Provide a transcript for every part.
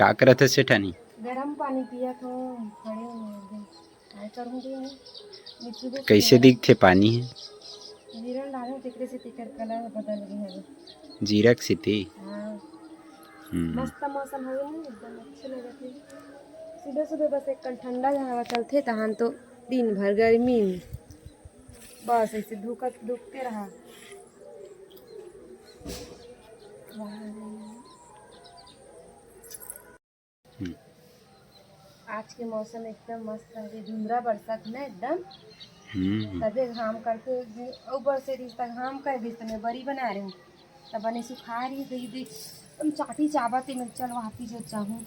का करत है सेठानी? गरम पानी पिया तो खड़े हो काय करूँगी मिट्टी को कैसे दिखते पानी है? जीरा डालो तिकरे से तिकर कलर बदल गई है। जीरा के सीती। हाँ मस्त मौसम हो गया एकदम अच्छे लगते। सुबह सुबह बस एक कल ठंडा हवा चलते तहान तो दिन भर गर्मी में बस ऐसे धुकते रहा। आज के मौसम एकदम मस्त है, धुंधला बरसात ना एकदम तबे घाम करके ऊपर से रिश्ता घाम कर दी तो मैं बड़ी बना रही हूँ तब बने सुखा रही गई दी तुम चाटी चाबते मैं चल वापी जो चाहूँ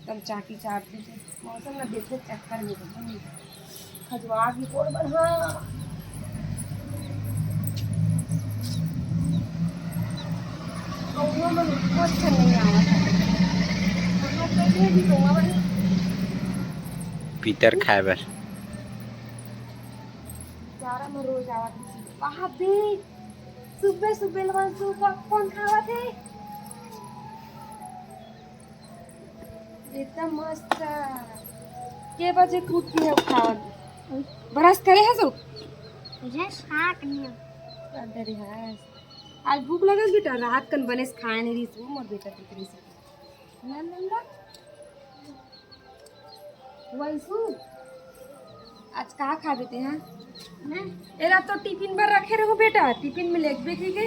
तुम चाटी चाट दीजिए मौसम ना देखते चक्कर में खजवा की कोड़ बढ़ा अच्छा नहीं आया पीतर खाए बर चारा में रोज आवा वहाँ देख सुबह सुबह लगन सुबह कौन खावा थे एकदम मस्त के बजे कूदती है खावा बरस करे है सो मुझे शाक नहीं अरे है आज भूख लगल बेटा रात कन बने खाए नहीं रही सो मोर बेटा तिकरी से ना ना वैसू आज कहाँ खा देते हैं एरा तो टिफिन पर रखे रहो बेटा टिफिन में लेग बेटी के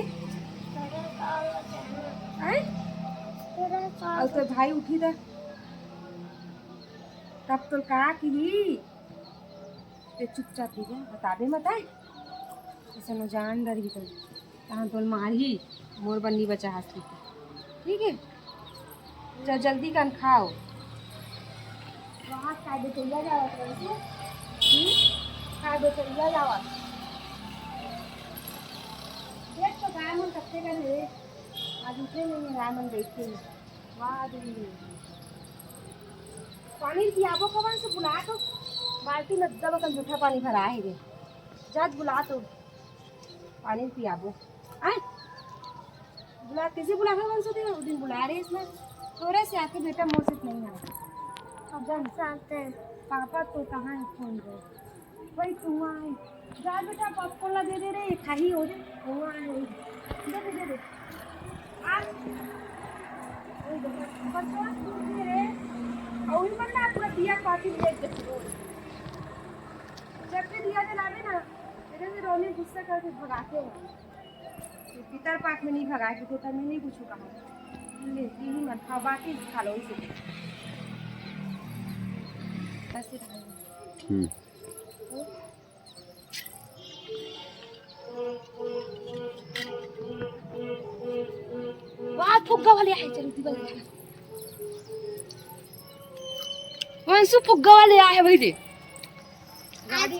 और तो भाई उठी था तब तो कहा कि ते चुपचाप ही बताबे मत आए ऐसा न जान डर भी तो कहाँ तो मारी मोर बन्नी बचा हाथ की ठीक है चल जल्दी कन खाओ वहाँ खा दे चलिया जाओ खा दे चलिया जाओ देख तो रायमन कत्ते का है आज उठे नहीं रायमन देखते ही वाह पानी पियाबो कवन से बुला तो बाल्टी में दब का जूठा पानी भरा है रे जज बुला तो पानी पियाबो आए बुला कैसे बुला के कौन से दिन उस दिन बुला रहे इसमें थोड़े से आके बेटा मोर से नहीं आया अब जान साथ पापा तो कहाँ है फोन पे वही तू आए जा बेटा पॉपकॉर्न ला दे रे खाही हो रे वो आए दे दे आज ओए बच्चा दे रे और ही बनना पूरा दिया काटी ले दे जब भी दिया जलावे ना तेरे से रोने गुस्सा करके भगाते हैं पितर पाक में नहीं भगा के तो मैं नहीं कुछ कहा ले ही मत खा बाकी खा लो इसे ऐसे वाह फुग्गा वाले आए चलती वाले वंशु फुग्गा वाले आए भाई दे गाड़ी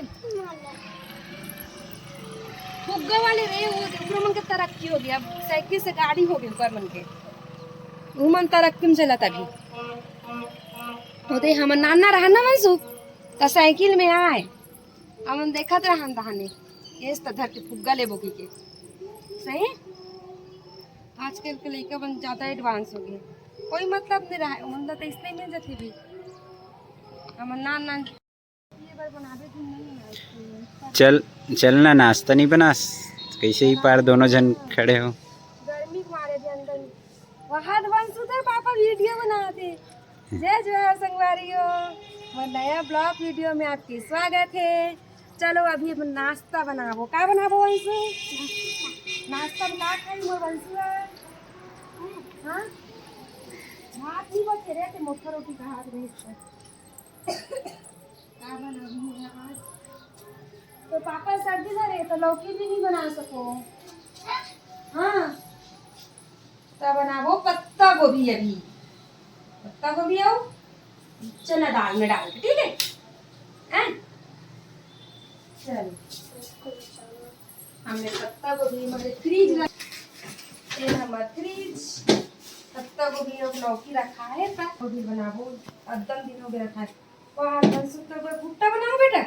फुग्गा वाले रे वो ऊपर मन के तरक्की हो गया साइकिल से गाड़ी हो गई ऊपर मन के वो मन तरक्की में चला तभी होते हम नाना रहा ना वंशु तो साइकिल में आए हम देखत रहन दहाने ये धर के फुग्गा ले बोकी के सही आजकल के लड़का बन ज्यादा एडवांस हो गए कोई मतलब नहीं रहा मतलब तो इसलिए मिल जाती भी हम नाना ये बार बनावे भी नहीं चल चलना नाश्ता नहीं बना कैसे ही पार दोनों जन खड़े हो गर्मी मारे थे अंदर वहाँ वंशु तो पापा वीडियो बनाते जय जोहार संगवारियों मैं नया ब्लॉग वीडियो में आपकी स्वागत है। चलो अभी हम नाश्ता बनाबो का बनाबो वंशु नाश्ता बना खाई मोर वंशु हाँ भात ही बचे रे ते मोटा रोटी का हाथ में का बनाबो आज तो पापा सर्दी धरे तो लौकी भी नहीं बना सको हाँ तो बनाबो पत्ता गोभी अभी पत्ता गोभी आओ चना दाल में डाल ठीक है चलो हमने पत्ता गोभी हमारे फ्रिज ये हमारा फ्रिज पत्ता गोभी और लौकी रखा है गोभी बनाबो एकदम दिनों में रखा है वहाँ तो भुट्टा बनाओ बेटा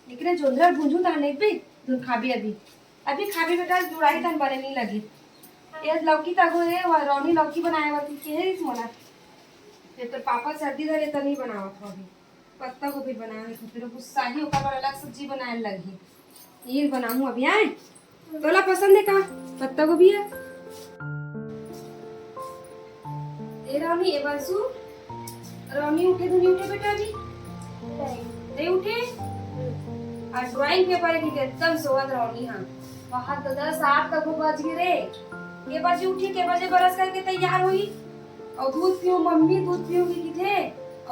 लेकिन जोंधरा भूंजू ताने भी तुम खाबी अभी अभी खाबी बेटा जुड़ाई तन बने नहीं लगी ये लौकी टाकू हे रौनी लौकी बनायावरती के हेच मला ते तर पापा सर्दी झाले तर नाही बनावत हो अभी पत्ता गोभी बनावे तो फिर गुस्साही ओकर पर अलग सब्जी बनाए लगी ये बनाऊं अभी आए तोला पसंद है का पत्ता गोभी है ए रौनी ए बसु रौनी उठे तो नहीं उठे बेटा अभी नहीं उठे आज ड्राइंग पेपर की एकदम सोवत रौनी हां वहां तो 10 तक बज गए रे के बजे उठी के बजे ब्रश करके तैयार हुई और दूध पियो मम्मी दूध पियोगी किथे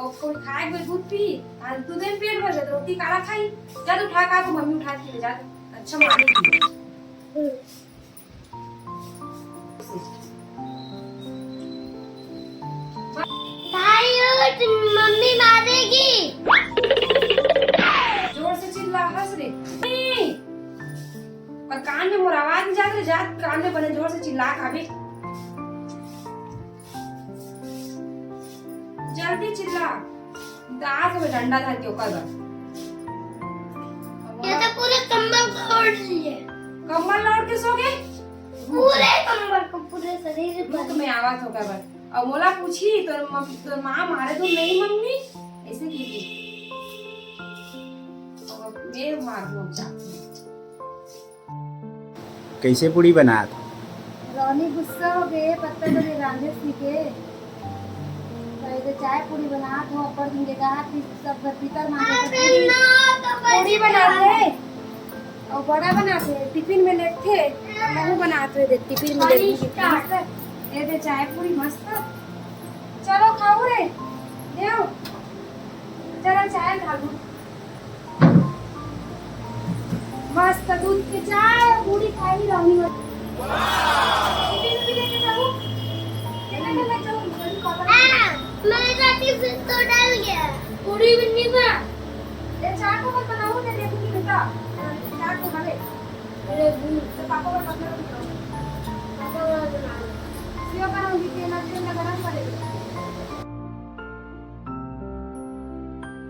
और कोई खाए कोई दूध पी आज दूध में पेट भर जाता रोटी काला खाई जा उठा का तो मम्मी उठा के ले जा अच्छा मानेगी मम्मी मारेगी। जोर से चिल्ला हंस रे पर कान में मोर आवाज नहीं जात रे जात कान में बने जोर से चिल्ला खाबे जल्दी चिल्ला दांत में डंडा धर के ओकर ये तो पूरे कंबल को ओढ़ लिए। कम्बल लौट के सो गए पूरे कंबल को पूरे शरीर रुक में आवाज होगा बर और मोला पूछी तो माँ मारे तो नहीं मम्मी ऐसे कीजिए और मैं मार दूँ कैसे पूड़ी बना रौनी गुस्सा हो गए पत्ता को रांधे सीखे तो चाय पूरी बना तो ऊपर दूंगे कहा कि सब भतीजा मांगे पूरी बनाते और बड़ा बनाते टिफिन में लेते मैं बनाते दे टिफिन में लेते ये दे चाय पूरी मस्त चलो खाओ रे देओ चलो चाय खा लो मस्त दूध की चाय पूरी खाई रौनी टिफिन भी लेके जाओ ले जाओ मेरा टिफिन तो डल गया। पूरी भी नहीं बना ये चाय को मत बनाओ दे देखूंगी बेटा चाय को खा ले मेरे तो पापा को बना दो पापा को बना दो सिवा बनाऊंगी तेल गरम करेगी